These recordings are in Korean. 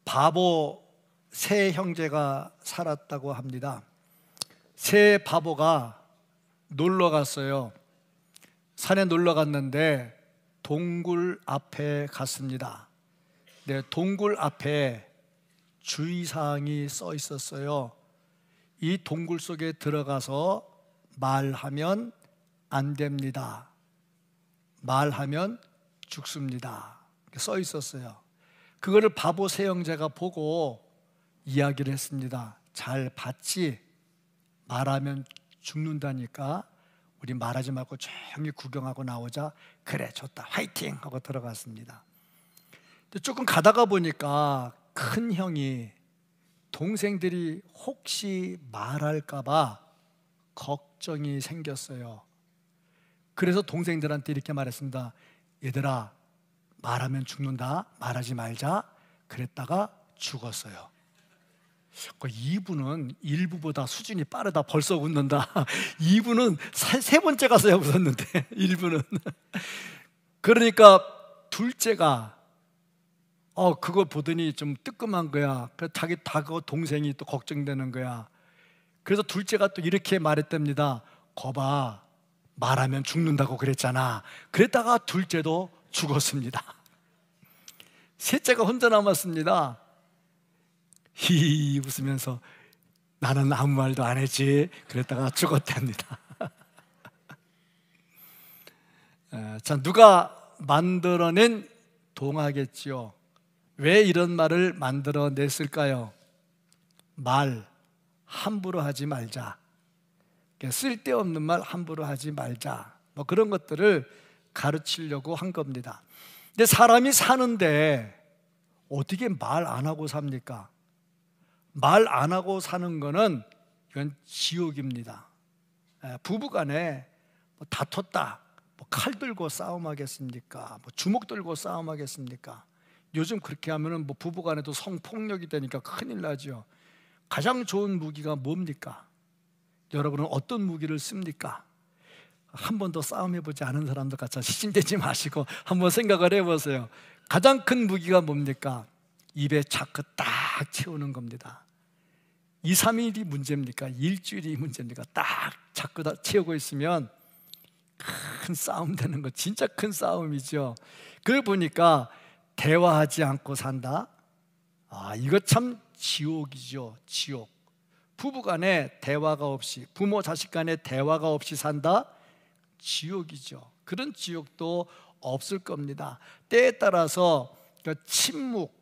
바보 세 형제가 살았다고 합니다. 세 바보가 놀러 갔어요. 산에 놀러 갔는데 동굴 앞에 갔습니다. 네, 동굴 앞에 주의사항이 써 있었어요. 이 동굴 속에 들어가서 말하면 안 됩니다. 말하면 죽습니다. 써 있었어요. 그거를 바보 세 형제가 보고 이야기를 했습니다. 잘 봤지? 말하면 죽는다니까 우리 말하지 말고 조용히 구경하고 나오자. 그래, 좋다, 화이팅! 하고 들어갔습니다. 조금 가다가 보니까 큰 형이 동생들이 혹시 말할까 봐 걱정이 생겼어요. 그래서 동생들한테 이렇게 말했습니다. 얘들아, 말하면 죽는다, 말하지 말자. 그랬다가 죽었어요. 이분은 1부보다 수준이 빠르다, 벌써 웃는다. 2부는 세 번째 가서야 웃었는데 1부는 그러니까 둘째가 그걸 보더니 좀 뜨끔한 거야. 그래서 자기 다그 동생이 또 걱정되는 거야. 그래서 둘째가 또 이렇게 말했답니다. 거봐, 말하면 죽는다고 그랬잖아. 그랬다가 둘째도 죽었습니다. 셋째가 혼자 남았습니다. 히히 웃으면서 나는 아무 말도 안 했지. 그랬다가 죽었답니다. 자, 누가 만들어낸 동화겠지요. 왜 이런 말을 만들어냈을까요? 말 함부로 하지 말자, 쓸데없는 말 함부로 하지 말자, 뭐 그런 것들을 가르치려고 한 겁니다. 근데 사람이 사는데 어떻게 말 안 하고 삽니까? 말 안 하고 사는 거는 이건 지옥입니다. 부부간에 뭐 다퉜다, 뭐 칼 들고 싸움하겠습니까? 뭐 주먹 들고 싸움하겠습니까? 요즘 그렇게 하면은 뭐 부부간에도 성폭력이 되니까 큰일 나죠. 가장 좋은 무기가 뭡니까? 여러분은 어떤 무기를 씁니까? 한 번도 싸움해보지 않은 사람들 같이 시진되지 마시고 한번 생각을 해보세요. 가장 큰 무기가 뭡니까? 입에 자크 딱 채우는 겁니다. 2, 3일이 문제입니까? 일주일이 문제입니까? 딱 자꾸 다 채우고 있으면 큰 싸움 되는 거, 진짜 큰 싸움이죠. 그걸 보니까 대화하지 않고 산다? 이거 참 지옥이죠. 지옥. 부부간에 대화가 없이, 부모 자식 간에 대화가 없이 산다? 지옥이죠. 그런 지옥도 없을 겁니다. 때에 따라서 침묵,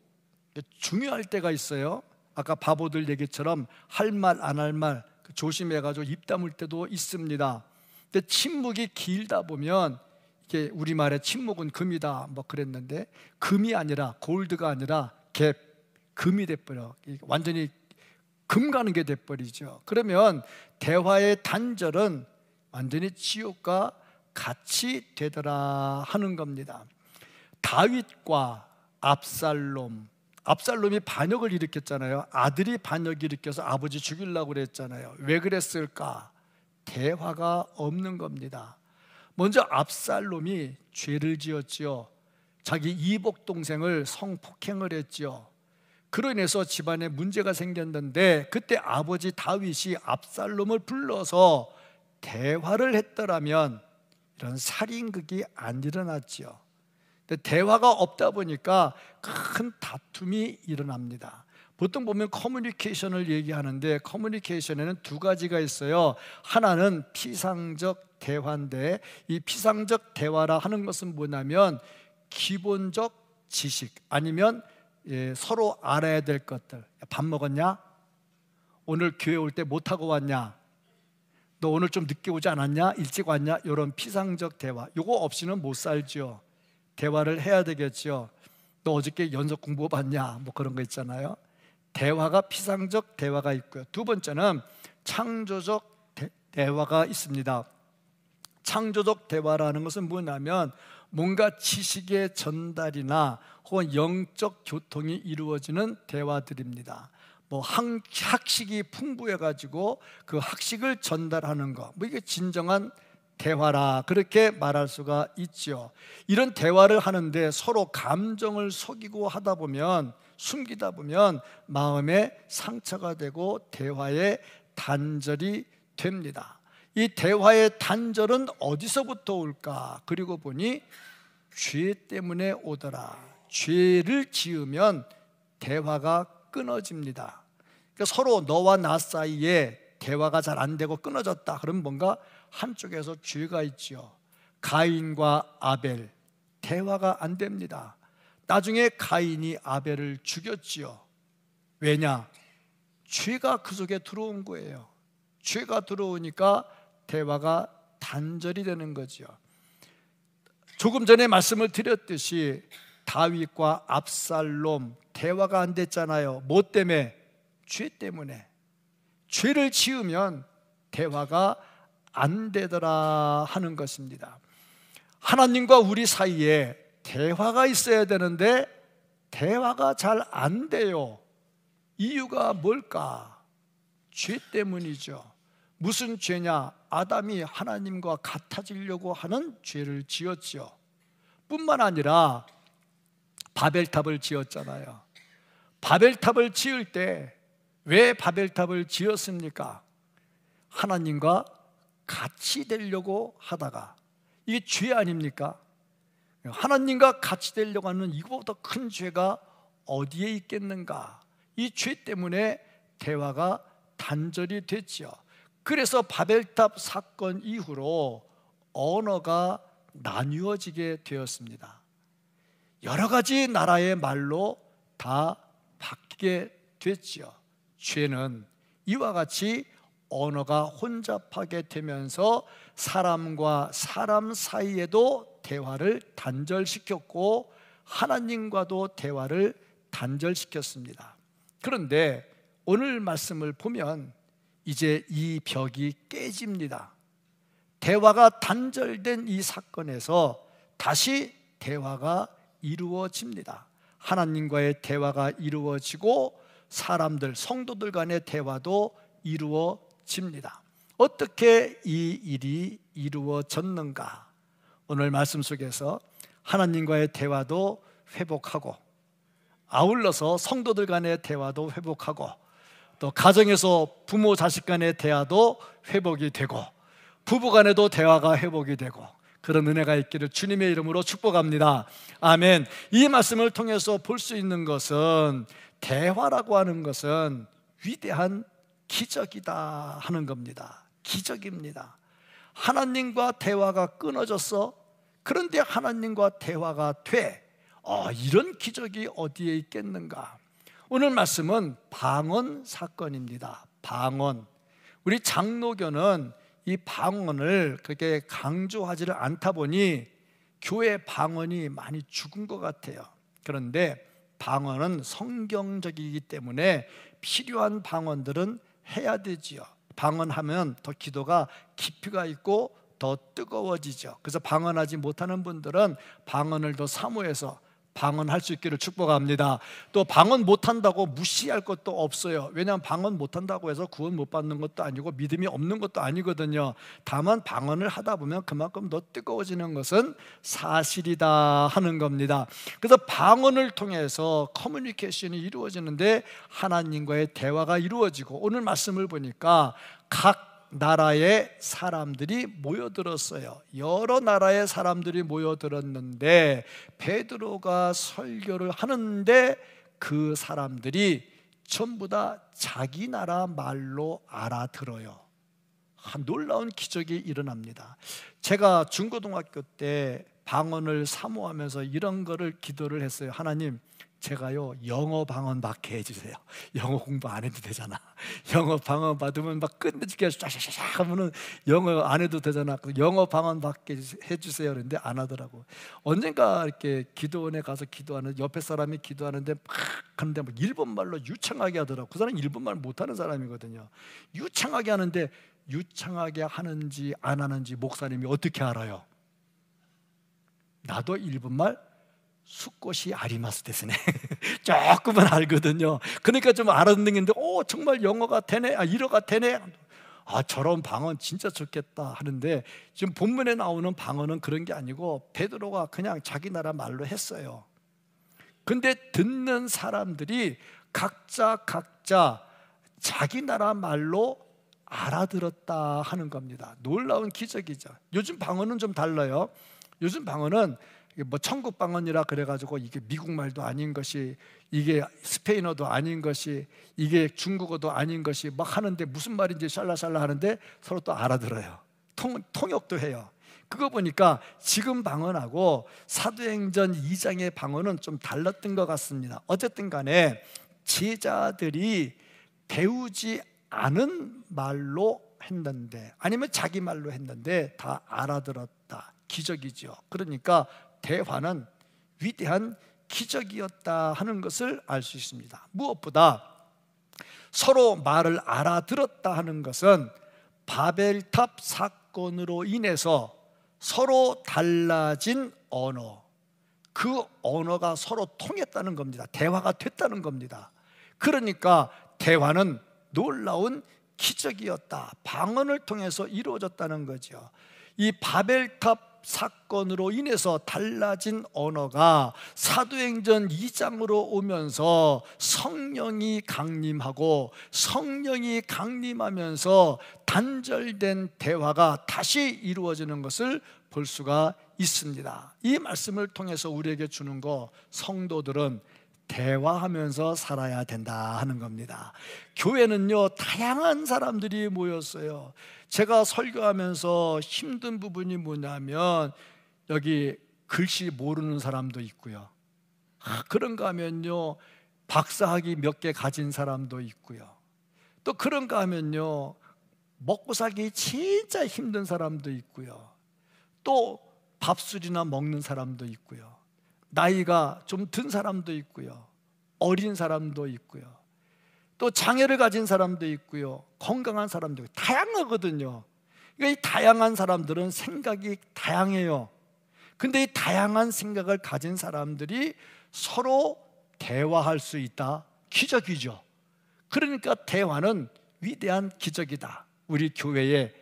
중요할 때가 있어요. 아까 바보들 얘기처럼 할 말 안 할 말 조심해가지고 입 다물 때도 있습니다. 근데 침묵이 길다 보면, 이게 우리말에 침묵은 금이다 뭐 그랬는데, 금이 아니라 골드가 아니라 갭, 금이 돼버려. 완전히 금 가는 게 돼버리죠. 그러면 대화의 단절은 완전히 지옥과 같이 되더라 하는 겁니다. 다윗과 압살롬이 반역을 일으켰잖아요. 아들이 반역 일으켜서 아버지 죽이려고 그랬잖아요. 왜 그랬을까? 대화가 없는 겁니다. 먼저 압살롬이 죄를 지었지요. 자기 이복 동생을 성폭행을 했지요. 그로 인해서 집안에 문제가 생겼는데, 그때 아버지 다윗이 압살롬을 불러서 대화를 했더라면 이런 살인극이 안 일어났지요. 근데 대화가 없다 보니까 큰 다툼이 일어납니다. 보통 보면 커뮤니케이션을 얘기하는데, 커뮤니케이션에는 두 가지가 있어요. 하나는 피상적 대화인데, 이 피상적 대화라 하는 것은 뭐냐면 기본적 지식, 아니면 서로 알아야 될 것들. 밥 먹었냐? 오늘 교회 올 때 뭐 타고 왔냐? 너 오늘 좀 늦게 오지 않았냐? 일찍 왔냐? 이런 피상적 대화, 요거 없이는 못 살죠. 대화를 해야 되겠죠. 너 어저께 연속 공부 봤냐? 뭐 그런 거 있잖아요. 대화가 피상적 대화가 있고요. 두 번째는 창조적 대화가 있습니다. 창조적 대화라는 것은 뭐냐면 뭔가 지식의 전달이나 혹은 영적 교통이 이루어지는 대화들입니다. 뭐 학식이 풍부해가지고 그 학식을 전달하는 거, 뭐 이게 진정한 대화라, 그렇게 말할 수가 있죠. 이런 대화를 하는데 서로 감정을 속이고 하다 보면 숨기다 보면 마음에 상처가 되고 대화의 단절이 됩니다. 이 대화의 단절은 어디서부터 올까? 그리고 보니 죄 때문에 오더라. 죄를 지으면 대화가 끊어집니다. 그러니까 서로 너와 나 사이에 대화가 잘 안 되고 끊어졌다. 그럼 뭔가 한쪽에서 죄가 있죠. 가인과 아벨, 대화가 안 됩니다. 나중에 가인이 아벨을 죽였지요. 왜냐? 죄가 그 속에 들어온 거예요. 죄가 들어오니까 대화가 단절이 되는 거죠. 조금 전에 말씀을 드렸듯이 다윗과 압살롬 대화가 안 됐잖아요. 뭐 때문에? 죄 때문에. 죄를 지으면 대화가 안 되더라 하는 것입니다. 하나님과 우리 사이에 대화가 있어야 되는데 대화가 잘 안 돼요. 이유가 뭘까? 죄 때문이죠. 무슨 죄냐? 아담이 하나님과 같아지려고 하는 죄를 지었죠. 뿐만 아니라 바벨탑을 지었잖아요. 바벨탑을 지을 때 왜 바벨탑을 지었습니까? 하나님과 같이 되려고 하다가, 이게 죄 아닙니까? 하나님과 같이 되려고 하는 이거보다 큰 죄가 어디에 있겠는가? 이 죄 때문에 대화가 단절이 됐죠. 그래서 바벨탑 사건 이후로 언어가 나뉘어지게 되었습니다. 여러 가지 나라의 말로 다 바뀌게 됐죠. 죄는 이와 같이 언어가 혼잡하게 되면서 사람과 사람 사이에도 대화를 단절시켰고 하나님과도 대화를 단절시켰습니다. 그런데 오늘 말씀을 보면 이제 이 벽이 깨집니다. 대화가 단절된 이 사건에서 다시 대화가 이루어집니다. 하나님과의 대화가 이루어지고 사람들, 성도들 간의 대화도 이루어집니다. 어떻게 이 일이 이루어졌는가? 오늘 말씀 속에서 하나님과의 대화도 회복하고, 아울러서 성도들 간의 대화도 회복하고, 또 가정에서 부모 자식 간의 대화도 회복이 되고, 부부 간에도 대화가 회복이 되고, 그런 은혜가 있기를 주님의 이름으로 축복합니다. 아멘. 이 말씀을 통해서 볼 수 있는 것은, 대화라고 하는 것은 위대한 기적이다 하는 겁니다. 기적입니다. 하나님과 대화가 끊어졌어. 그런데 하나님과 대화가 돼. 이런 기적이 어디에 있겠는가? 오늘 말씀은 방언 사건입니다. 방언. 우리 장로교는 이 방언을 그렇게 강조하지를 않다 보니 교회 방언이 많이 죽은 것 같아요. 그런데 방언은 성경적이기 때문에 필요한 방언들은 해야 되지요. 방언하면 더 기도가 깊이가 있고 더 뜨거워지죠. 그래서 방언하지 못하는 분들은 방언을 더 사모해서 방언할 수 있기를 축복합니다. 또 방언 못한다고 무시할 것도 없어요. 왜냐하면 방언 못한다고 해서 구원 못 받는 것도 아니고 믿음이 없는 것도 아니거든요. 다만 방언을 하다 보면 그만큼 더 뜨거워지는 것은 사실이다 하는 겁니다. 그래서 방언을 통해서 커뮤니케이션이 이루어지는데 하나님과의 대화가 이루어지고, 오늘 말씀을 보니까 각 나라의 사람들이 모여들었어요. 여러 나라의 사람들이 모여들었는데 베드로가 설교를 하는데 그 사람들이 전부 다 자기 나라 말로 알아들어요. 놀라운 기적이 일어납니다. 제가 중고등학교 때 방언을 사모하면서 이런 거를 기도를 했어요. 하나님, 제가요 영어 방언 받게 해주세요. 영어 공부 안 해도 되잖아. 영어 방언 받으면 막 끝내주게 쫙쫙쫙 하면은 영어 안 해도 되잖아. 영어 방언 받게 해주세요. 그런데 안 하더라고. 언젠가 이렇게 기도원에 가서 기도하는, 옆에 사람이 기도하는데 막 하는데 막 일본말로 유창하게 하더라고. 그 사람은 일본말 못하는 사람이거든요. 유창하게 하는데 유창하게 하는지 안 하는지 목사님이 어떻게 알아요? 나도 일본말 수꽃이 아리마스 데스네. 조금은 알거든요. 그러니까 좀 알아듣는 게 정말 영어가 되네, 일어가 되네. 저런 방언 진짜 좋겠다 하는데, 지금 본문에 나오는 방언은 그런 게 아니고 베드로가 그냥 자기 나라 말로 했어요. 근데 듣는 사람들이 각자 자기 나라 말로 알아들었다 하는 겁니다. 놀라운 기적이죠. 요즘 방언은 좀 달라요. 요즘 방언은 뭐 천국 방언이라 그래가지고 이게 미국 말도 아닌 것이, 이게 스페인어도 아닌 것이, 이게 중국어도 아닌 것이 막 하는데 무슨 말인지 샬라샬라 하는데 서로 또 알아들어요. 통역도 해요. 그거 보니까 지금 방언하고 사도행전 2장의 방언은 좀 달랐던 것 같습니다. 어쨌든 간에 제자들이 배우지 않은 말로 했는데, 아니면 자기 말로 했는데 다 알아들었다. 기적이죠. 그러니까 대화는 위대한 기적이었다 하는 것을 알 수 있습니다. 무엇보다 서로 말을 알아들었다 하는 것은 바벨탑 사건으로 인해서 서로 달라진 언어, 그 언어가 서로 통했다는 겁니다. 대화가 됐다는 겁니다. 그러니까 대화는 놀라운 기적이었다. 방언을 통해서 이루어졌다는 거죠. 이 바벨탑 사건으로 인해서 달라진 언어가 사도행전 2장으로 오면서 성령이 강림하고, 성령이 강림하면서 단절된 대화가 다시 이루어지는 것을 볼 수가 있습니다. 이 말씀을 통해서 우리에게 주는 거, 성도들은 대화하면서 살아야 된다 하는 겁니다. 교회는요, 다양한 사람들이 모였어요. 제가 설교하면서 힘든 부분이 뭐냐면, 여기 글씨 모르는 사람도 있고요, 그런가 하면요 박사학위 몇 개 가진 사람도 있고요, 또 그런가 하면요 먹고 살기 진짜 힘든 사람도 있고요, 또 밥술이나 먹는 사람도 있고요, 나이가 좀 든 사람도 있고요, 어린 사람도 있고요, 또 장애를 가진 사람도 있고요, 건강한 사람도 있고, 다양하거든요. 그러니까 이 다양한 사람들은 생각이 다양해요. 근데 이 다양한 생각을 가진 사람들이 서로 대화할 수 있다, 기적이죠. 그러니까 대화는 위대한 기적이다. 우리 교회에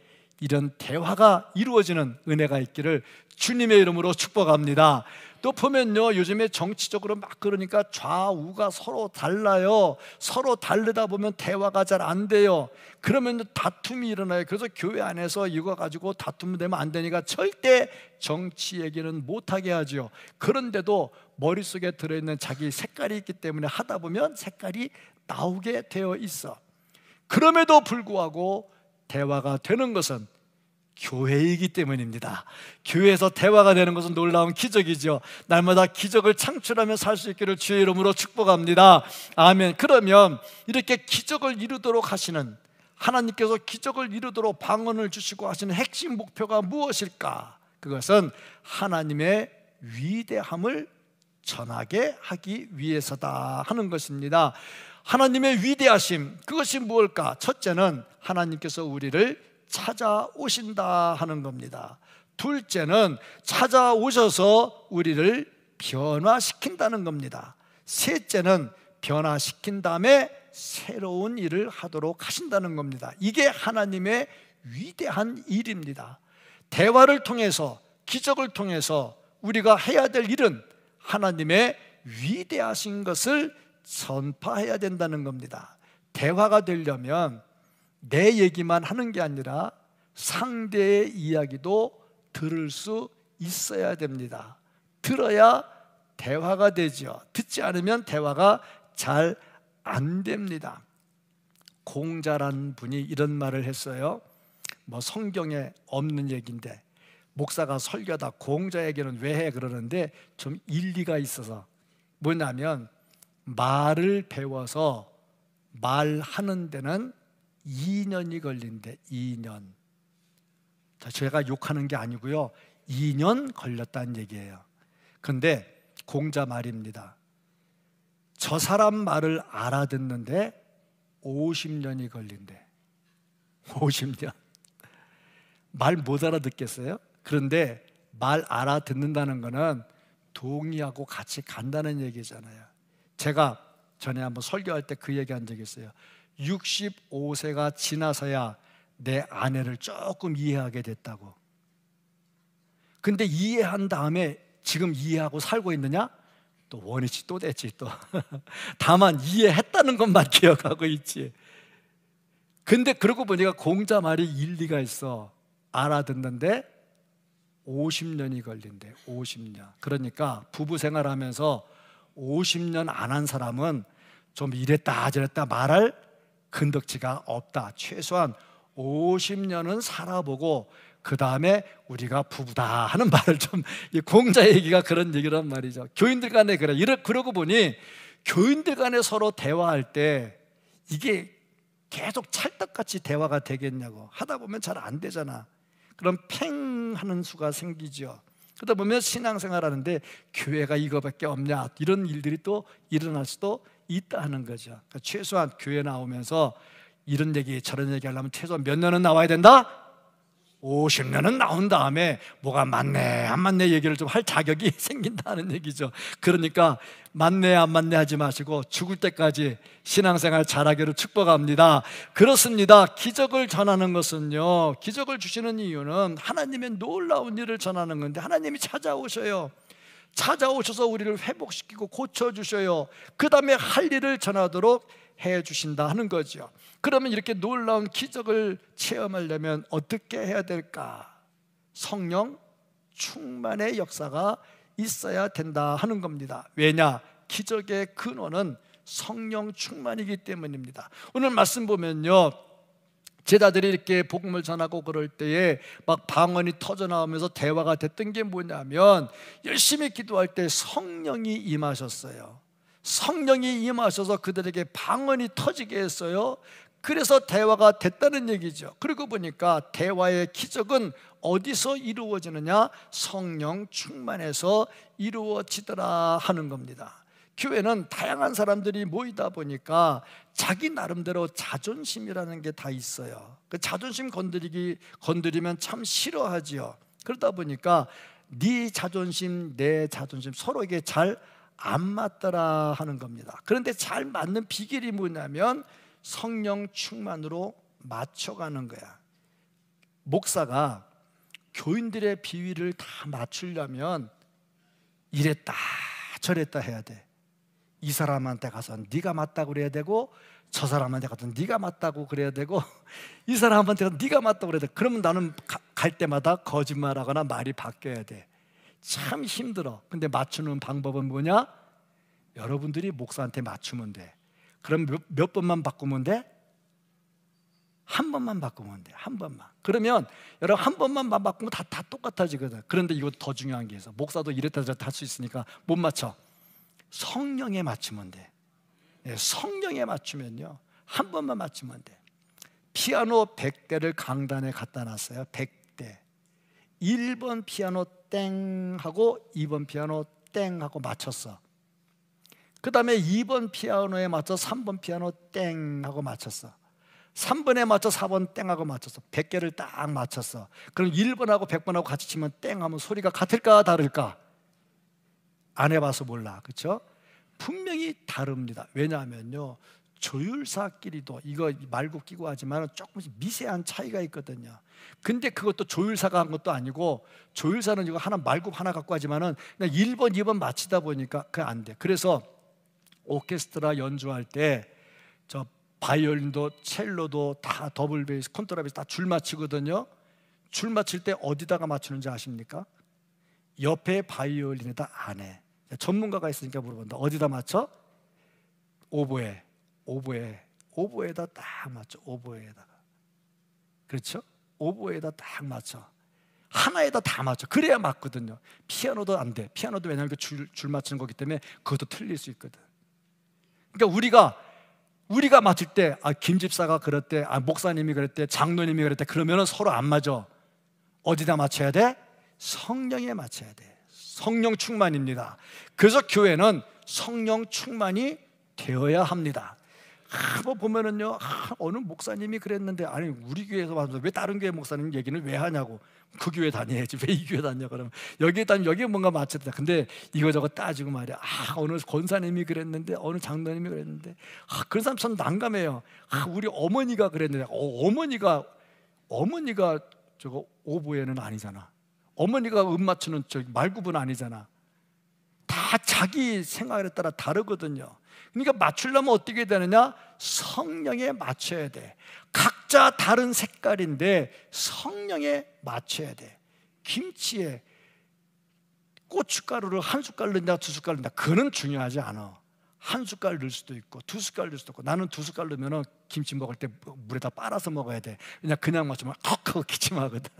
이런 대화가 이루어지는 은혜가 있기를 주님의 이름으로 축복합니다. 또 보면요, 요즘에 정치적으로 막 그러니까 좌우가 서로 달라요. 서로 다르다 보면 대화가 잘 안 돼요. 그러면 다툼이 일어나요. 그래서 교회 안에서 이거 가지고 다툼 되면 안 되니까 절대 정치 얘기는 못하게 하죠. 그런데도 머릿속에 들어있는 자기 색깔이 있기 때문에 하다 보면 색깔이 나오게 되어 있어. 그럼에도 불구하고 대화가 되는 것은 교회이기 때문입니다. 교회에서 대화가 되는 것은 놀라운 기적이죠. 날마다 기적을 창출하며 살 수 있기를 주의 이름으로 축복합니다. 아멘. 그러면 이렇게 기적을 이루도록 하시는 하나님께서, 기적을 이루도록 방언을 주시고 하시는 핵심 목표가 무엇일까? 그것은 하나님의 위대함을 전하게 하기 위해서다 하는 것입니다. 하나님의 위대하심, 그것이 무엇일까? 첫째는 하나님께서 우리를 찾아오신다 하는 겁니다. 둘째는 찾아오셔서 우리를 변화시킨다는 겁니다. 셋째는 변화시킨 다음에 새로운 일을 하도록 하신다는 겁니다. 이게 하나님의 위대한 일입니다. 대화를 통해서, 기적을 통해서 우리가 해야 될 일은 하나님의 위대하신 것을 전파해야 된다는 겁니다. 대화가 되려면 내 얘기만 하는 게 아니라 상대의 이야기도 들을 수 있어야 됩니다. 들어야 대화가 되죠. 듣지 않으면 대화가 잘 안 됩니다. 공자란 분이 이런 말을 했어요. 뭐 성경에 없는 얘기인데 목사가 설교하다 공자 얘기는 왜 해 그러는데 좀 일리가 있어서, 뭐냐면 말을 배워서 말하는 데는 2년이 걸린대. 2년. 제가 욕하는 게 아니고요, 2년 걸렸다는 얘기예요. 근데 공자 말입니다. 저 사람 말을 알아듣는데 50년이 걸린대. 50년. 말 못 알아듣겠어요? 그런데 말 알아듣는다는 거는 동의하고 같이 간다는 얘기잖아요. 제가 전에 한번 설교할 때 그 얘기 한 적이 있어요. 65세가 지나서야 내 아내를 조금 이해하게 됐다고. 근데 이해한 다음에 지금 이해하고 살고 있느냐? 또 원위치 또 됐지 또. 다만 이해했다는 것만 기억하고 있지. 근데 그러고 보니까 공자 말이 일리가 있어. 알아듣는데 50년이 걸린대. 50년. 그러니까 부부 생활하면서 50년 안 한 사람은 좀 이랬다 저랬다 말할 근덕지가 없다. 최소한 50년은 살아보고 그 다음에 우리가 부부다 하는 말을 좀, 공자 얘기가 그런 얘기란 말이죠. 교인들 간에 그래. 그러고 보니 교인들 간에 서로 대화할 때 이게 계속 찰떡같이 대화가 되겠냐고. 하다 보면 잘 안 되잖아. 그럼 팽 하는 수가 생기죠. 그러다 보면 신앙생활 하는데 교회가 이거밖에 없냐, 이런 일들이 또 일어날 수도 있다 하는 거죠. 그러니까 최소한 교회 나오면서 이런 얘기 저런 얘기 하려면 최소한 몇 년은 나와야 된다? 50년은 나온 다음에 뭐가 맞네 안 맞네 얘기를 좀 할 자격이 생긴다는 얘기죠. 그러니까 맞네 안 맞네 하지 마시고 죽을 때까지 신앙생활 잘하기를 축복합니다. 그렇습니다. 기적을 전하는 것은요, 기적을 주시는 이유는 하나님의 놀라운 일을 전하는 건데, 하나님이 찾아오셔요. 찾아오셔서 우리를 회복시키고 고쳐주셔요. 그 다음에 할 일을 전하도록 해주신다 하는 거죠. 그러면 이렇게 놀라운 기적을 체험하려면 어떻게 해야 될까? 성령 충만의 역사가 있어야 된다 하는 겁니다. 왜냐? 기적의 근원은 성령 충만이기 때문입니다. 오늘 말씀 보면요, 제자들이 이렇게 복음을 전하고 그럴 때에 막 방언이 터져 나오면서 대화가 됐던 게 뭐냐면, 열심히 기도할 때 성령이 임하셨어요. 성령이 임하셔서 그들에게 방언이 터지게 했어요. 그래서 대화가 됐다는 얘기죠. 그리고 보니까 대화의 기적은 어디서 이루어지느냐? 성령 충만해서 이루어지더라 하는 겁니다. 교회는 다양한 사람들이 모이다 보니까 자기 나름대로 자존심이라는 게 다 있어요. 그 자존심 건드리면 참 싫어하지요. 그러다 보니까 네 자존심 내 자존심 서로에게 잘 안 맞더라 하는 겁니다. 그런데 잘 맞는 비결이 뭐냐면 성령 충만으로 맞춰가는 거야. 목사가 교인들의 비위를 다 맞추려면 이랬다 저랬다 해야 돼. 이 사람한테 가서 네가 맞다고 그래야 되고, 저 사람한테 가서 네가 맞다고 그래야 되고, 이 사람한테 가서 네가 맞다고 그래야 돼. 그러면 나는 갈 때마다 거짓말하거나 말이 바뀌어야 돼. 참 힘들어. 근데 맞추는 방법은 뭐냐? 여러분들이 목사한테 맞추면 돼. 그럼 몇 번만 바꾸면 돼? 한 번만 바꾸면 돼. 한 번만. 그러면 여러분 한 번만 바꾸면 다 똑같아지거든. 그런데 이거 더 중요한 게 있어. 목사도 이랬다 저랬다 할 수 있으니까 못 맞춰. 성령에 맞추면 돼. 성령에 맞추면요, 한 번만 맞추면 돼. 피아노 100대를 강단에 갖다 놨어요. 100대. 1번 피아노 땡 하고 2번 피아노 땡 하고 맞췄어. 그 다음에 2번 피아노에 맞춰 3번 피아노 땡 하고 맞췄어. 3번에 맞춰 4번 땡 하고 맞췄어. 100개를 딱 맞췄어. 그럼 1번하고 100번하고 같이 치면 땡 하면 소리가 같을까 다를까? 안 해봐서 몰라. 그렇죠? 분명히 다릅니다. 왜냐하면요, 조율사끼리도 이거 말고 끼고 하지만 조금씩 미세한 차이가 있거든요. 근데 그것도 조율사가 한 것도 아니고, 조율사는 이거 하나 말굽 하나 갖고 하지만은 그냥 1번 2번 맞히다 보니까 그게 안 돼. 그래서 오케스트라 연주할 때 저 바이올린도 첼로도 다 더블 베이스 콘트라베이스 다 줄 맞추거든요. 줄 맞출 때 어디다가 맞추는지 아십니까? 옆에 바이올린에다 안 해. 전문가가 있으니까 물어본다. 어디다 맞춰? 오보에다 딱 맞춰. 오보에다가. 그렇죠? 오보에다 딱 맞춰. 하나에다 다 맞춰. 그래야 맞거든요. 피아노도 안 돼. 피아노도 왜냐하면 그 줄 맞추는 거기 때문에 그것도 틀릴 수 있거든. 그러니까 우리가 맞출 때, 김 집사가 그랬대, 목사님이 그랬대, 장로님이 그랬대, 그러면은 서로 안 맞아. 어디다 맞춰야 돼? 성령에 맞춰야 돼. 성령 충만입니다. 그래서 교회는 성령 충만이 되어야 합니다. 뭐 보면은요, 어느 목사님이 그랬는데, 아니 우리 교회에서 와서 왜 다른 교회 목사님 얘기는 왜 하냐고. 그 교회 다녀야지 왜 이 교회 다녀? 그러면 여기에 다니면 여기에 뭔가 맞췄다. 근데 이거저거 따지고 말이야. 어느 권사님이 그랬는데, 어느 장로님이 그랬는데, 그런 사람 참 난감해요. 우리 어머니가 그랬는데, 어머니가 저거 오보에는 아니잖아. 어머니가 맞추는 저 말굽은 아니잖아. 다 자기 생각에 따라 다르거든요. 그러니까 맞추려면 어떻게 되느냐? 성령에 맞춰야 돼. 각자 다른 색깔인데 성령에 맞춰야 돼. 김치에 고춧가루를 한 숟갈 넣냐 두 숟갈 넣냐 그건 중요하지 않아. 한 숟갈 넣을 수도 있고 두 숟갈 넣을 수도 있고, 나는 두 숟갈 넣으면 김치 먹을 때 물에다 빨아서 먹어야 돼. 그냥 마시면 헉하고 기침하거든.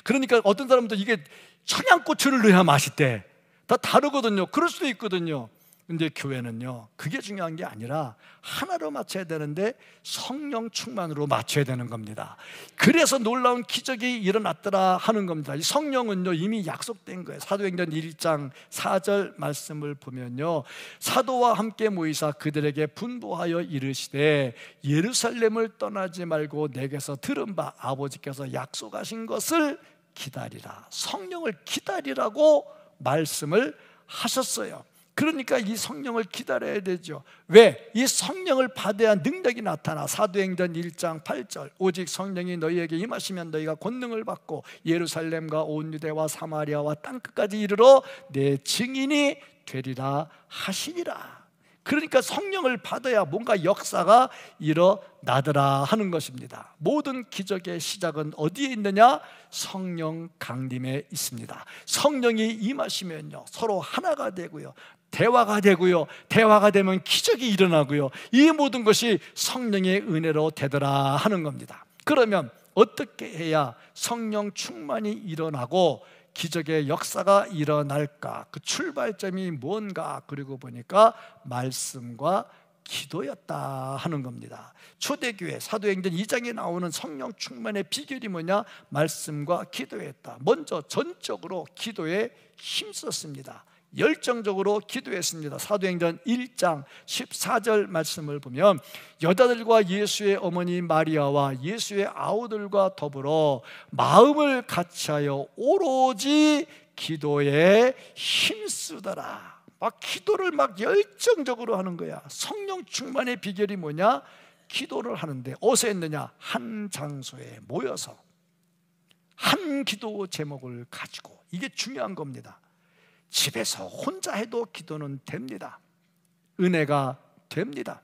그러니까 어떤 사람도 이게 청양고추를 넣어야 맛있대. 다 다르거든요. 그럴 수도 있거든요. 근데 교회는요, 그게 중요한 게 아니라 하나로 맞춰야 되는데 성령 충만으로 맞춰야 되는 겁니다. 그래서 놀라운 기적이 일어났더라 하는 겁니다. 이 성령은요 이미 약속된 거예요. 사도행전 1장 4절 말씀을 보면요, 사도와 함께 모이사 그들에게 분부하여 이르시되 예루살렘을 떠나지 말고 내게서 들은 바 아버지께서 약속하신 것을 기다리라. 성령을 기다리라고 말씀을 하셨어요. 그러니까 이 성령을 기다려야 되죠. 왜? 이 성령을 받아야 능력이 나타나. 사도행전 1장 8절 오직 성령이 너희에게 임하시면 너희가 권능을 받고 예루살렘과 온 유대와 사마리아와 땅끝까지 이르러 내 증인이 되리라 하시니라. 그러니까 성령을 받아야 뭔가 역사가 일어나더라 하는 것입니다. 모든 기적의 시작은 어디에 있느냐? 성령 강림에 있습니다. 성령이 임하시면요 서로 하나가 되고요, 대화가 되고요, 대화가 되면 기적이 일어나고요, 이 모든 것이 성령의 은혜로 되더라 하는 겁니다. 그러면 어떻게 해야 성령 충만이 일어나고 기적의 역사가 일어날까? 그 출발점이 뭔가? 그리고 보니까 말씀과 기도였다 하는 겁니다. 초대교회 사도행전 2장에 나오는 성령 충만의 비결이 뭐냐? 말씀과 기도였다. 먼저 전적으로 기도에 힘썼습니다. 열정적으로 기도했습니다. 사도행전 1장 14절 말씀을 보면 여자들과 예수의 어머니 마리아와 예수의 아우들과 더불어 마음을 같이하여 오로지 기도에 힘쓰더라. 막 기도를 막 열정적으로 하는 거야. 성령 충만의 비결이 뭐냐? 기도를 하는데 어디서 했느냐? 한 장소에 모여서 한 기도 제목을 가지고. 이게 중요한 겁니다. 집에서 혼자 해도 기도는 됩니다. 은혜가 됩니다.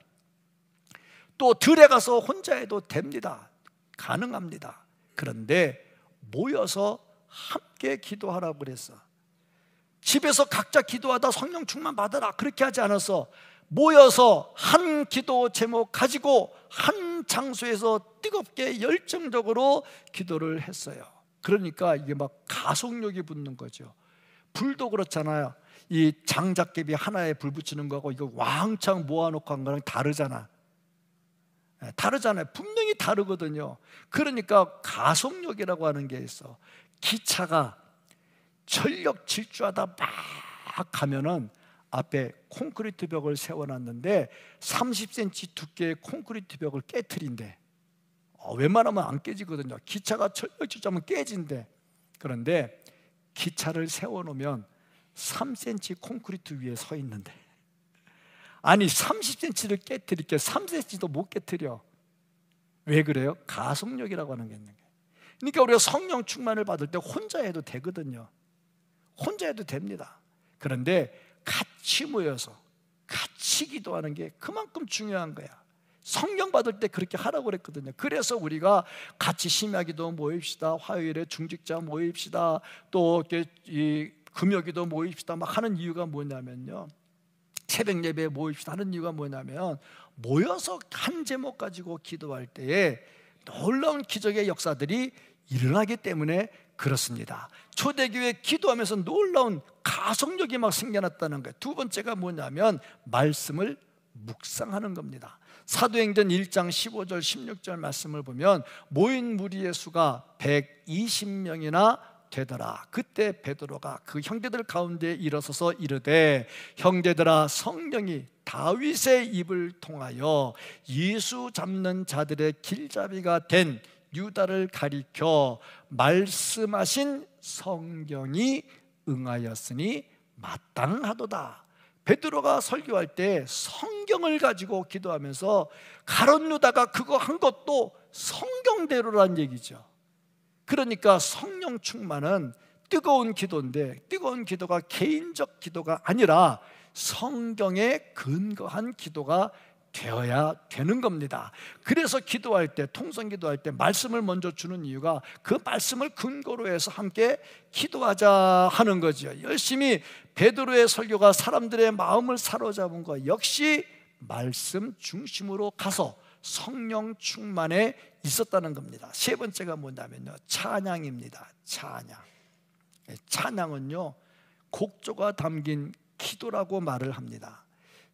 또 들에 가서 혼자 해도 됩니다. 가능합니다. 그런데 모여서 함께 기도하라고 그랬어. 집에서 각자 기도하다 성령 충만 받으라 그렇게 하지 않았어. 모여서 한 기도 제목 가지고 한 장소에서 뜨겁게 열정적으로 기도를 했어요. 그러니까 이게 막 가속력이 붙는 거죠. 불도 그렇잖아요. 이 장작개비 하나에 불 붙이는 거하고 이거 왕창 모아놓고 한 거랑 다르잖아요. 분명히 다르거든요. 그러니까 가속력이라고 하는 게 있어. 기차가 전력 질주하다 막 가면은 앞에 콘크리트 벽을 세워놨는데 30cm 두께의 콘크리트 벽을 깨트린대. 웬만하면 안 깨지거든요. 기차가 전력 질주하면 깨진대. 그런데 기차를 세워놓으면 3cm 콘크리트 위에 서 있는데, 아니 30cm를 깨트릴게 3cm도 못 깨트려. 왜 그래요? 가속력이라고 하는 게 있는 거예요. 그러니까 우리가 성령 충만을 받을 때 혼자 해도 되거든요. 혼자 해도 됩니다. 그런데 같이 모여서 같이 기도하는 게 그만큼 중요한 거야. 성령 받을 때 그렇게 하라고 그랬거든요. 그래서 우리가 같이 심야기도 모입시다, 화요일에 중직자 모입시다, 또 이 금요기도 모입시다 막 하는 이유가 뭐냐면요, 새벽 예배에 모입시다 하는 이유가 뭐냐면 모여서 한 제목 가지고 기도할 때에 놀라운 기적의 역사들이 일어나기 때문에 그렇습니다. 초대교회 기도하면서 놀라운 가속력이 막 생겨났다는 거예요. 두 번째가 뭐냐면 말씀을 묵상하는 겁니다. 사도행전 1장 15절 16절 말씀을 보면 모인 무리의 수가 120명이나 되더라. 그때 베드로가 그 형제들 가운데 일어서서 이르되 형제들아, 성령이 다윗의 입을 통하여 예수 잡는 자들의 길잡이가 된 유다를 가리켜 말씀하신 성경이 응하였으니 마땅하도다. 베드로가 설교할 때 성경을 가지고 기도하면서 가룟 유다가 그거 한 것도 성경대로란 얘기죠. 그러니까 성령 충만은 뜨거운 기도인데, 뜨거운 기도가 개인적 기도가 아니라 성경에 근거한 기도가 되어야 되는 겁니다. 그래서 기도할 때, 통성 기도할 때 말씀을 먼저 주는 이유가 그 말씀을 근거로 해서 함께 기도하자 하는 거죠. 열심히 베드로의 설교가 사람들의 마음을 사로잡은 것 역시 말씀 중심으로 가서 성령 충만에 있었다는 겁니다. 세 번째가 뭐냐면요, 찬양입니다. 찬양은요, 곡조가 담긴 기도라고 말을 합니다.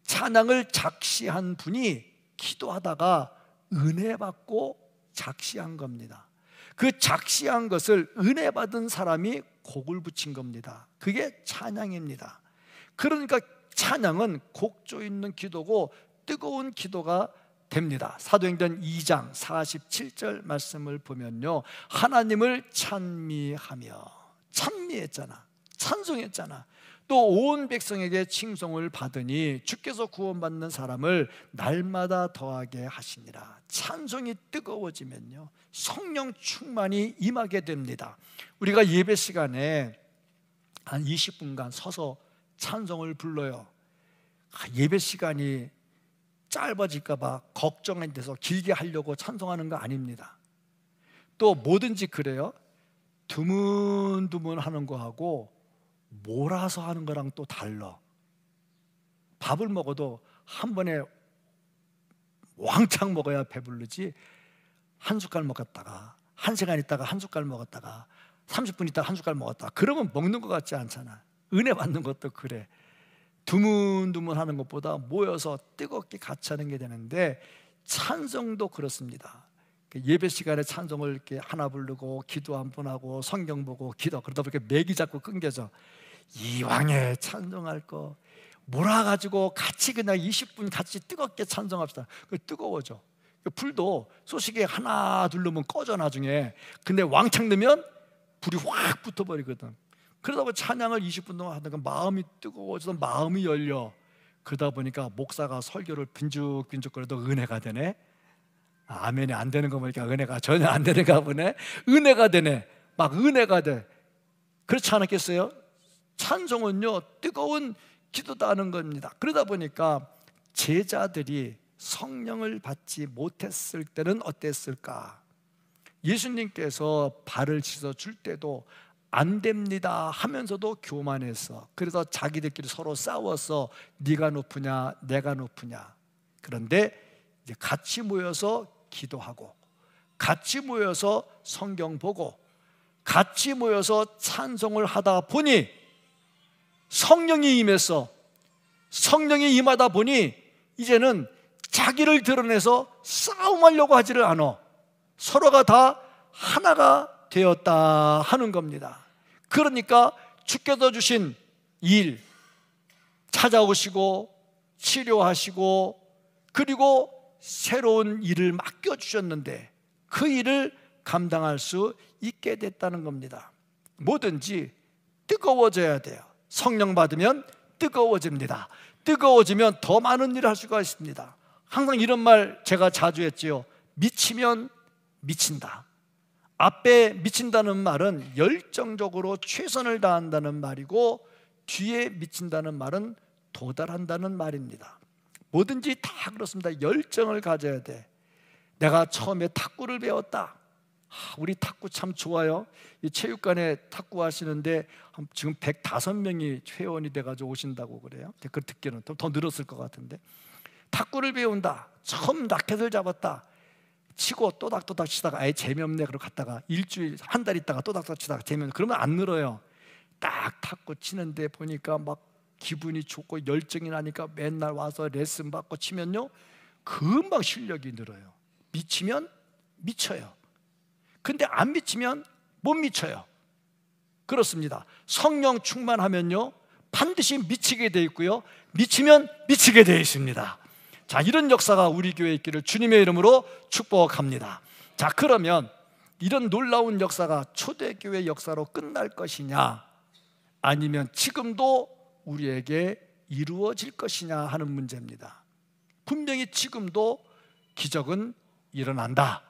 찬양을 작시한 분이 기도하다가 은혜 받고 작시한 겁니다. 그 작시한 것을 은혜 받은 사람이 곡을 붙인 겁니다. 그게 찬양입니다. 그러니까 찬양은 곡조 있는 기도고 뜨거운 기도가 됩니다. 사도행전 2장 47절 말씀을 보면요, 하나님을 찬미했잖아. 찬송했잖아. 또 온 백성에게 칭송을 받으니 주께서 구원받는 사람을 날마다 더하게 하시니라. 찬송이 뜨거워지면요, 성령 충만이 임하게 됩니다. 우리가 예배 시간에 한 20분간 서서 찬송을 불러요. 예배 시간이 짧아질까 봐 걱정이 돼서 길게 하려고 찬송하는 거 아닙니다. 또 뭐든지 그래요. 드문드문 하는 거하고 몰아서 하는 거랑 또 달라. 밥을 먹어도 한 번에 왕창 먹어야 배부르지, 한 숟갈 먹었다가 1시간 있다가 한 숟갈 먹었다가 30분 있다가 한 숟갈 먹었다가 그러면 먹는 것 같지 않잖아. 은혜 받는 것도 그래. 드문드문 하는 것보다 모여서 뜨겁게 같이 하는 게 되는데, 찬송도 그렇습니다. 예배 시간에 찬송을 이렇게 하나 부르고 기도 한 번 하고 성경 보고 기도, 그러다 보니까 맥이 자꾸 끊겨져. 이왕에 찬송할 거 몰아가지고 같이 그냥 20분 같이 뜨겁게 찬송합시다. 뜨거워져. 불도 소시계 하나 둘르면 꺼져 나중에. 근데 왕창 넣으면 불이 확 붙어버리거든. 그러다 보니 찬양을 20분 동안 하다가 마음이 뜨거워져서 마음이 열려. 그러다 보니까 목사가 설교를 빈죽빈죽거려도 은혜가 되네. 아멘이 안 되는 거 보니까 은혜가 전혀 안 되는가 보네. 은혜가 되네. 막 은혜가 돼. 그렇지 않았겠어요? 찬송은요, 뜨거운 기도다는 겁니다. 그러다 보니까 제자들이 성령을 받지 못했을 때는 어땠을까? 예수님께서 발을 씻어 줄 때도 안 됩니다 하면서도 교만했어. 그래서 자기들끼리 서로 싸웠어. 네가 높으냐 내가 높으냐. 그런데 이제 같이 모여서 기도하고, 같이 모여서 성경 보고, 같이 모여서 찬송을 하다 보니 성령이 임했어. 성령이 임하다 보니 이제는 자기를 드러내서 싸움하려고 하지를 않아. 서로가 다 하나가 되었다 하는 겁니다. 그러니까 주께서 주신 일 찾아오시고 치료하시고, 그리고 새로운 일을 맡겨주셨는데 그 일을 감당할 수 있게 됐다는 겁니다. 뭐든지 뜨거워져야 돼요. 성령 받으면 뜨거워집니다. 뜨거워지면 더 많은 일을 할 수가 있습니다. 항상 이런 말 제가 자주 했지요. 미치면 미친다. 앞에 미친다는 말은 열정적으로 최선을 다한다는 말이고, 뒤에 미친다는 말은 도달한다는 말입니다. 뭐든지 다 그렇습니다. 열정을 가져야 돼. 내가 처음에 탁구를 배웠다. 우리 탁구 참 좋아요. 이 체육관에 탁구 하시는데 지금 105명이 회원이 돼가지고 오신다고 그래요. 그 듣기는 더 늘었을 것 같은데, 탁구를 배운다. 처음 라켓을 잡았다. 치고 또닥또닥 치다가 아예 재미없네 그러고 갔다가 일주일 한 달 있다가 또닥또닥 치다가 재미없네 그러면 안 늘어요. 딱 탁구 치는데 보니까 막 기분이 좋고 열정이 나니까 맨날 와서 레슨 받고 치면요, 금방 실력이 늘어요. 미치면 미쳐요. 근데 안 미치면 못 미쳐요. 그렇습니다. 성령 충만하면요 반드시 미치게 돼 있고요, 미치면 미치게 돼 있습니다. 자, 이런 역사가 우리 교회에 있기를 주님의 이름으로 축복합니다. 자, 그러면 이런 놀라운 역사가 초대교회 역사로 끝날 것이냐, 아니면 지금도 우리에게 이루어질 것이냐 하는 문제입니다. 분명히 지금도 기적은 일어난다.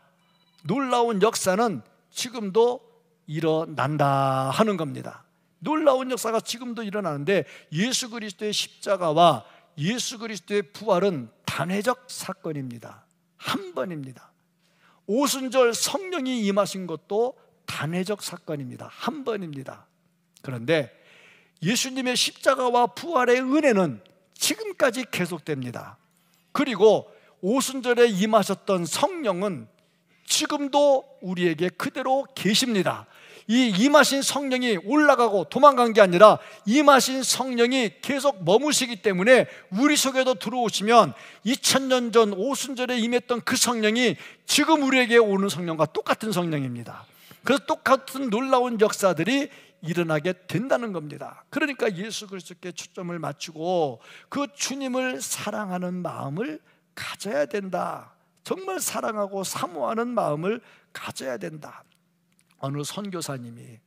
놀라운 역사는 지금도 일어난다 하는 겁니다. 놀라운 역사가 지금도 일어나는데 예수 그리스도의 십자가와 예수 그리스도의 부활은 단회적 사건입니다. 한 번입니다. 오순절 성령이 임하신 것도 단회적 사건입니다. 한 번입니다. 그런데 예수님의 십자가와 부활의 은혜는 지금까지 계속됩니다. 그리고 오순절에 임하셨던 성령은 지금도 우리에게 그대로 계십니다. 이 임하신 성령이 올라가고 도망간 게 아니라 임하신 성령이 계속 머무시기 때문에 우리 속에도 들어오시면 2000년 전 오순절에 임했던 그 성령이 지금 우리에게 오는 성령과 똑같은 성령입니다. 그래서 똑같은 놀라운 역사들이 일어나게 된다는 겁니다. 그러니까 예수 그리스도께 초점을 맞추고 그 주님을 사랑하는 마음을 가져야 된다. 정말 사랑하고 사모하는 마음을 가져야 된다. 어느 선교사님이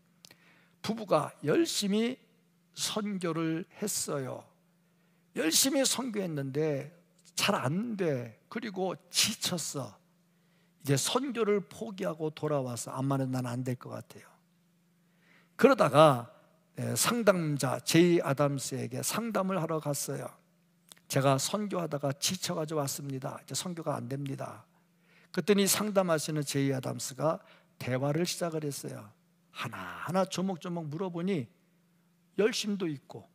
부부가 열심히 선교를 했어요. 열심히 선교했는데 잘 안 돼. 그리고 지쳤어. 이제 선교를 포기하고 돌아와서 암만은 난 안 될 것 같아요. 그러다가 상담자 제이 아담스에게 상담을 하러 갔어요. 제가 선교하다가 지쳐가지고 왔습니다. 이제 선교가 안 됩니다. 그랬더니 상담하시는 제이 아담스가 대화를 시작을 했어요. 하나하나 조목조목 물어보니 열심도 있고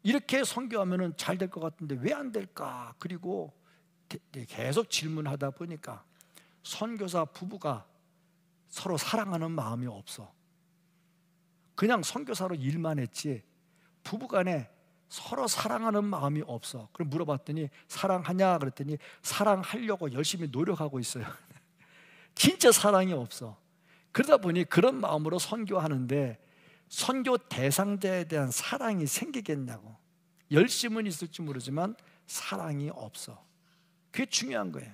이렇게 선교하면 잘 될 것 같은데 왜 안 될까? 그리고 계속 질문하다 보니까 선교사 부부가 서로 사랑하는 마음이 없어. 그냥 선교사로 일만 했지 부부간에 서로 사랑하는 마음이 없어. 그럼 물어봤더니 사랑하냐? 그랬더니 사랑하려고 열심히 노력하고 있어요. 진짜 사랑이 없어. 그러다 보니 그런 마음으로 선교하는데 선교 대상자에 대한 사랑이 생기겠냐고. 열심은 있을지 모르지만 사랑이 없어. 그게 중요한 거예요.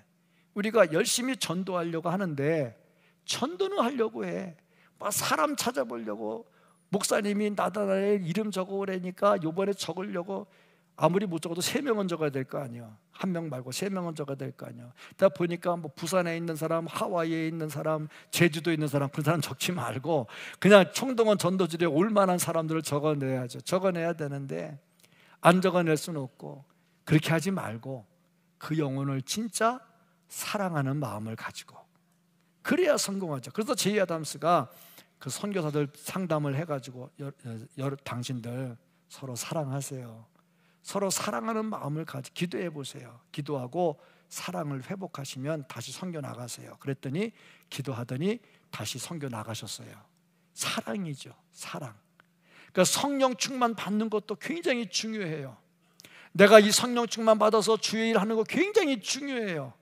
우리가 열심히 전도하려고 하는데 전도는 하려고 해. 막 사람 찾아보려고 목사님이 나다나의 이름 적어오라니까 요번에 적으려고 아무리 못 적어도 3명은 적어야 될 거 아니에요. 1명 말고 3명은 적어야 될 거 아니에요. 다 보니까 뭐 부산에 있는 사람, 하와이에 있는 사람, 제주도에 있는 사람 그런 사람 적지 말고 그냥 총동원 전도지에 올 만한 사람들을 적어내야죠. 적어내야 되는데 안 적어낼 수는 없고 그렇게 하지 말고 그 영혼을 진짜 사랑하는 마음을 가지고 그래야 성공하죠. 그래서 제이 아담스가 그 선교사들 상담을 해가지고 당신들 서로 사랑하세요. 서로 사랑하는 마음을 가지고 기도해 보세요. 기도하고 사랑을 회복하시면 다시 선교 나가세요. 그랬더니 기도하더니 다시 선교 나가셨어요. 사랑이죠. 사랑. 그러니까 성령 충만 받는 것도 굉장히 중요해요. 내가 이 성령 충만 받아서 주의 일 하는 거 굉장히 중요해요.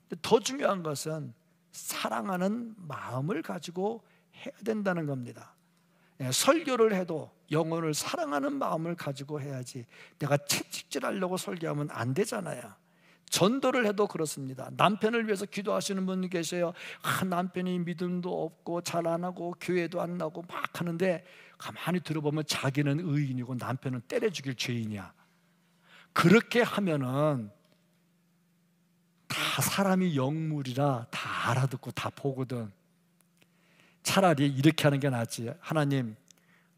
근데 더 중요한 것은 사랑하는 마음을 가지고 해야 된다는 겁니다. 설교를 해도 영혼을 사랑하는 마음을 가지고 해야지 내가 채찍질하려고 설교하면 안 되잖아요. 전도를 해도 그렇습니다. 남편을 위해서 기도하시는 분 계세요. 남편이 믿음도 없고 잘 안 하고 교회도 안 나고 막 하는데 가만히 들어보면 자기는 의인이고 남편은 때려 죽일 죄인이야. 그렇게 하면은 다 사람이 영물이라 다 알아듣고 다 보거든. 차라리 이렇게 하는 게 낫지. 하나님,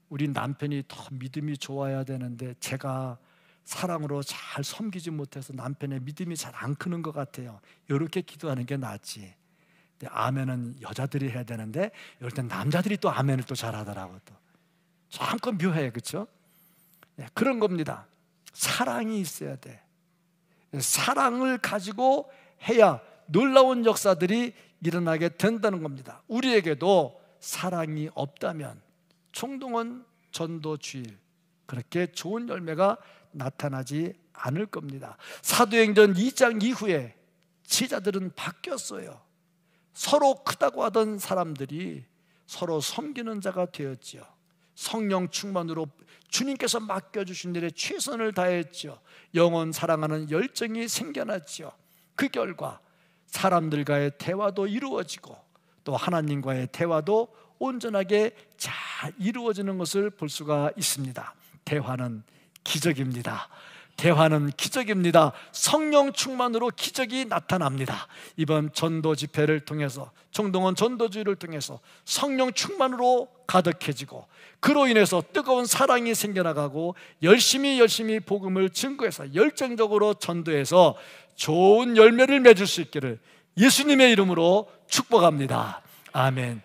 우리 남편이 더 믿음이 좋아야 되는데 제가 사랑으로 잘 섬기지 못해서 남편의 믿음이 잘 안 크는 것 같아요. 이렇게 기도하는 게 낫지. 근데 아멘은 여자들이 해야 되는데 이럴 땐 남자들이 또 아멘을 또 잘하더라고. 또 조금 묘해, 그렇죠? 그런 겁니다. 사랑이 있어야 돼. 사랑을 가지고 해야 놀라운 역사들이 일어나게 된다는 겁니다. 우리에게도 사랑이 없다면 총동원 전도주일 그렇게 좋은 열매가 나타나지 않을 겁니다. 사도행전 2장 이후에 제자들은 바뀌었어요. 서로 크다고 하던 사람들이 서로 섬기는 자가 되었지요. 성령 충만으로 주님께서 맡겨주신 일에 최선을 다했죠. 영혼 사랑하는 열정이 생겨났죠. 그 결과 사람들과의 대화도 이루어지고 또 하나님과의 대화도 온전하게 잘 이루어지는 것을 볼 수가 있습니다. 대화는 기적입니다. 대화는 기적입니다. 성령 충만으로 기적이 나타납니다. 이번 전도 집회를 통해서, 청동원 전도주의를 통해서 성령 충만으로 가득해지고, 그로 인해서 뜨거운 사랑이 생겨나가고, 열심히 복음을 증거해서 열정적으로 전도해서 좋은 열매를 맺을 수 있기를 예수님의 이름으로 축복합니다. 아멘.